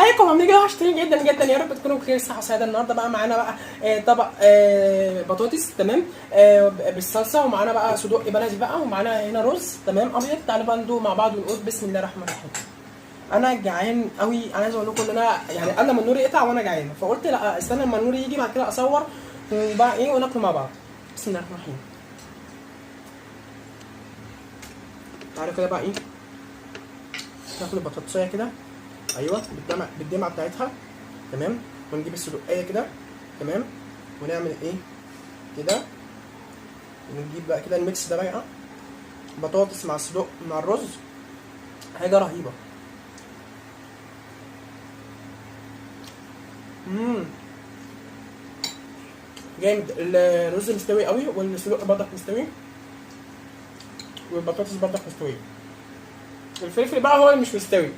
ازيكم عاملين ايه؟ وحشتوني جدا جدا، يا رب تكونوا بخير صحه وسعاده. النهارده بقى معانا بقى طبق بطاطس تمام بالصلصه، ومعانا بقى صدوق بلدي بقى، ومعانا هنا رز تمام ابيض. تعالوا بقى ندوق مع بعض ونقول بسم الله الرحمن الرحيم. انا جعان قوي، انا عايز اقول لكم ان انا يعني قبل ما النور يقطع وانا جعان، فقلت لا استنى لما النور يجي بعد كده اصور وبقى ايه وناكل مع بعض. بسم الله الرحمن الرحيم. تعالوا كده بقى ايه ناكل البطاطسيه كده، ايوه بالدمعه بتاعتها تمام، ونجيب الصدوقيه كده تمام، ونعمل ايه كده، ونجيب بقى كده الميكس ده بقى، بطاطس مع الصدوق مع الرز، حاجه رهيبه. جامد. الرز مستوي قوي، والصدوق برضك مستوي، والبطاطس برضك مستويه. الفلفل بقى هو اللي مش مستوي